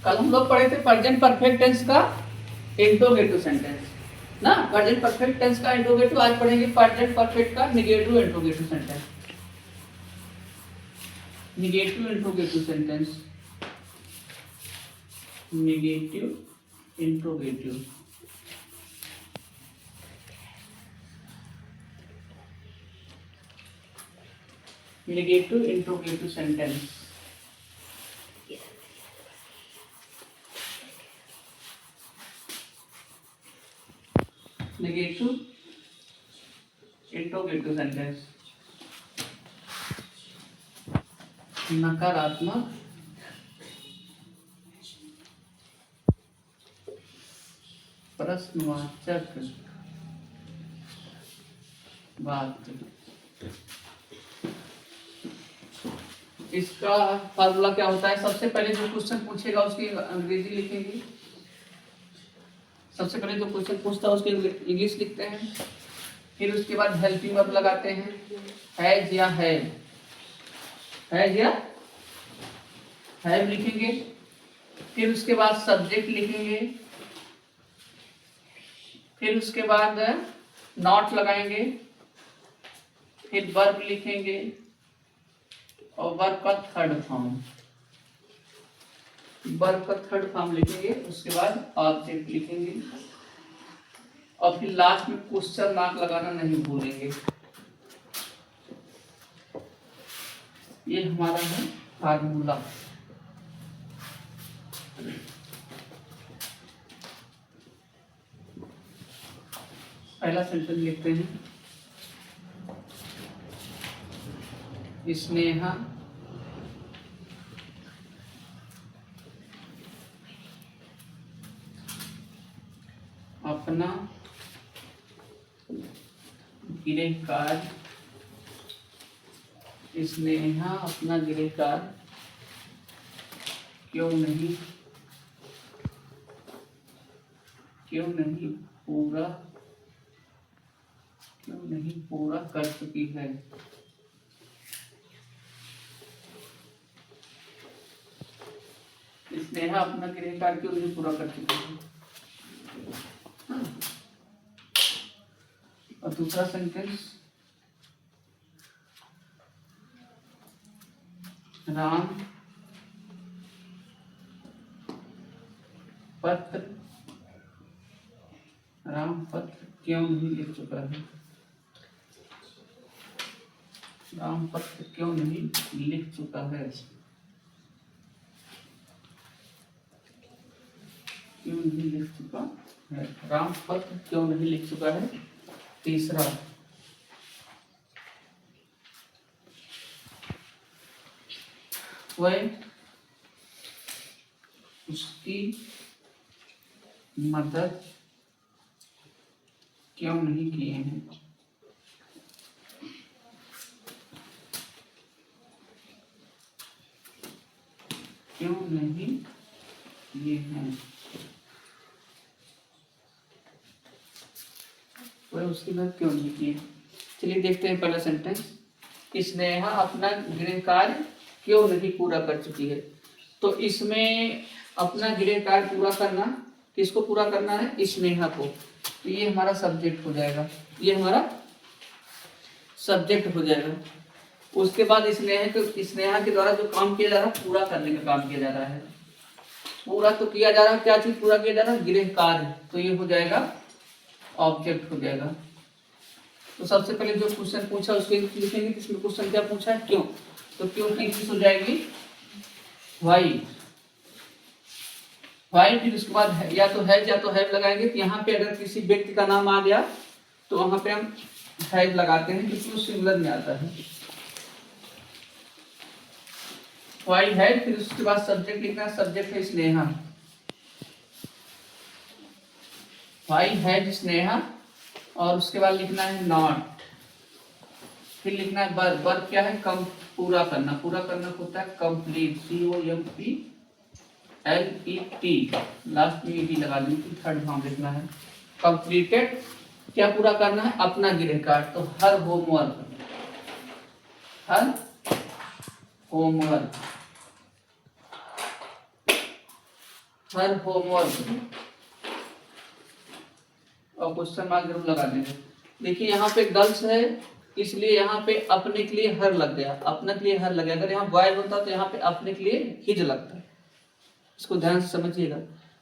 कल हम लोग पढ़े थे प्रेजेंट परफेक्ट टेंस का इंट्रोगेटिव सेंटेंस ना, प्रेजेंट परफेक्ट टेंस का इंट्रोगेटिव। आज पढ़ेंगे प्रेजेंट परफेक्ट का negative interrogative sentence. Negative interrogative sentence, negative interrogative. Negative interrogative sentence. Negative interrogative sentence, नकारात्मक प्रश्नवाचक वाक्य। इसका फार्मूला क्या होता है? सबसे पहले जो क्वेश्चन पूछेगा उसकी अंग्रेजी लिखेंगे। सबसे पहले जो क्वेश्चन पूछता है उसकी इंग्लिश लिखते हैं, फिर उसके बाद हेल्पिंग वर्ब लगाते हैं, हैज या हैव, हैज या हैव लिखेंगे। फिर उसके बाद सब्जेक्ट लिखेंगे, फिर उसके बाद नॉट लगाएंगे, फिर वर्ब लिखेंगे और वर्ब का थर्ड फॉर्म, वर्ब का थर्ड फॉर्म लिखेंगे। उसके बाद ऑब्जेक्ट लिखेंगे और फिर लास्ट में क्वेश्चन मार्क लगाना नहीं भूलेंगे। ये हमारा है फार्मूला। पहला सेंटेंस लिखते हैं, स्नेहा अपना गृह कार्य, स्नेहा अपना गृह कार्य क्यों नहीं पूरा कर चुकी है। स्नेहा अपना गृह कार्य क्यों नहीं पूरा कर चुकी है। और दूसरा सेंटेंस, राम पत्र क्यों नहीं लिख चुका है। राम पत्र क्यों नहीं लिख चुका है, क्यों नहीं लिख चुका है, राम पत्र क्यों नहीं लिख चुका है। तीसरा, वह उसकी मदद क्यों नहीं किए हैं, क्यों नहीं किए हैं, वह उसकी मदद क्यों नहीं किए। चलिए देखते हैं पहला सेंटेंस, स्नेहा अपना गृह कार्य क्यों नहीं पूरा कर चुकी है। तो इसमें अपना गृह कार्य पूरा करना, किसको पूरा करना है, स्नेहा को। तो ये हमारा सब्जेक्ट हो जाएगा, ये हमारा सब्जेक्ट हो जाएगा। उसके बाद स्नेहा के द्वारा जो काम किया जा रहा है, पूरा करने का काम किया जा रहा है। पूरा तो किया जा रहा है, क्या चीज पूरा किया जा रहा है, गृह कार्य। तो ये हो जाएगा ऑब्जेक्ट हो जाएगा। तो सबसे पहले जो क्वेश्चन पूछा उसको लिखेंगे, इसमें क्वेश्चन क्या पूछा है, क्यों। तो क्यों की इंग्लिश हो जाएगी व्हाई। फिर उसके बाद या तो हैव लगाएंगे। तो यहाँ पे अगर किसी व्यक्ति का नाम आ गया तो वहां पे हम हैव लगाते हैं, क्योंकि वो सिंगुलर में आता है। व्हाई हैव, फिर उसके बाद सब्जेक्ट लिखना है, सब्जेक्ट है स्नेहा, व्हाई हैव स्नेहा। और उसके बाद लिखना है नॉट, फिर लिखना है वर्ब। वर्ब क्या है, कम पूरा करना। पूरा करना होता है कंप्लीट, COMPLET, लास्ट में ED लगा देंगे। थर्ड फॉर्म लिखना है कंप्लीटेड, क्या पूरा करना है, अपना गृह कार्य। तो हर होमवर्क हर होमवर्क, और क्वेश्चन मार्क जरूर लगा देंगे। देखिए यहाँ पे गर्ल्स है, इसलिए यहाँ पे अपने के लिए हर लग गया, अपने के लिए हर लग गया। अगर यहाँ बॉय होता तो यहाँ पे अपने के लिए हिज लगता है, इसको ध्यान से समझिएगा।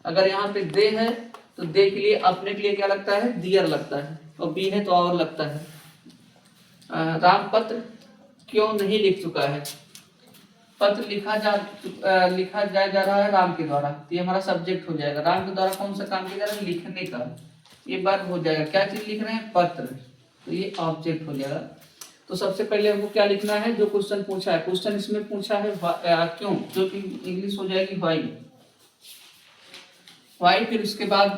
अगर यहाँ पे दे है तो दे के लिए अपने के लिए क्या लगता है, दियर लगता है, और बी है तो और लगता है। राम पत्र क्यों नहीं लिख चुका है? पत्र लिखा जा रहा है राम के द्वारा, तो ये हमारा सब्जेक्ट हो जाएगा। राम के द्वारा कौन सा काम किया जा रहा है, लिखने का, ये वर्ब हो जाएगा। क्या चीज लिख रहे हैं, पत्र, तो ये ऑब्जेक्ट हो जाएगा। तो सबसे पहले हमको क्या लिखना है, जो क्वेश्चन पूछा है, क्वेश्चन इसमें पूछा है क्यों, जो कि इंग्लिश हो जाएगी व्हाई, व्हाई। फिर उसके बाद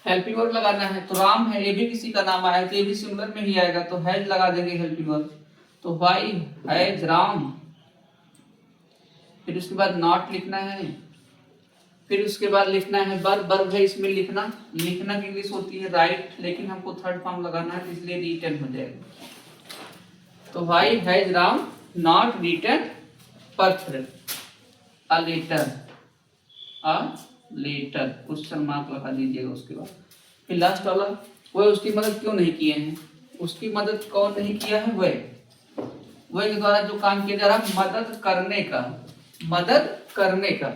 हेल्पिंग वर्ब लगाना है, तो राम है, ये भी किसी का नाम आया तो ये भी सिंगुलर में ही आएगा, तो हैज लगा देंगे हेल्पिंग वर्ब, तो व्हाई हैज राम। फिर उसके बाद नॉट लिखना है, फिर उसके बाद लिखना है वर्ब, वर्ब है इसमें लिखना, लिखना की इंग्लिश होती है राइट, लेकिन हमको थर्ड फॉर्म लगाना है इसलिए रिटन हो जाएगा। तो why has Ram not written पत्र, a letter, a letter, question mark लगा दीजिएगा। उसके बाद फिर लास्ट वाला, वह उसकी मदद क्यों नहीं किए हैं, उसकी मदद कौन नहीं किया है, वह के द्वारा जो काम किया जा रहा है, मदद करने का, मदद करने का,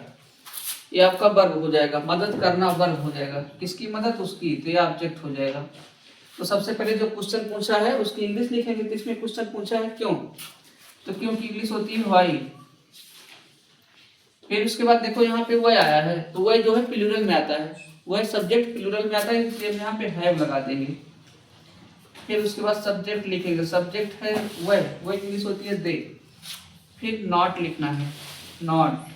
ये आपका वर्ब हो जाएगा, मदद करना वर्ब हो जाएगा। किसकी मदद, उसकी, तो ये ऑब्जेक्ट हो जाएगा। तो सबसे पहले जो क्वेश्चन पूछा है उसकी इंग्लिश लिखेंगे, तो इसमें क्वेश्चन पूछा है क्यों, तो क्यों की इंग्लिश होती है व्हाई। फिर उसके बाद देखो यहाँ पे वह आया है, तो वह जो है प्लूरल में आता है, वह सब्जेक्ट प्लूरल में आता है, इसलिए हम यहाँ पे हैव लगा देंगे। फिर उसके बाद सब्जेक्ट लिखेंगे, सब्जेक्ट है वह इंग्लिश होती है दे। फिर नॉट लिखना है, नॉट,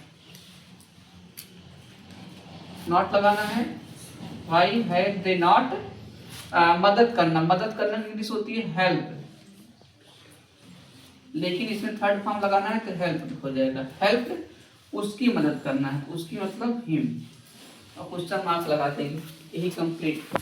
नॉट लगाना है, व्हाई हैड दे नॉट, मदद करना, मदद करना की इंग्लिश होती है हेल्प, लेकिन इसमें थर्ड फॉर्म लगाना है तो हेल्प हो जाएगा। हेल्प उसकी मदद करना है, उसकी मतलब हिम, और क्वेश्चन मार्क लगा देंगे, यही कंप्लीट।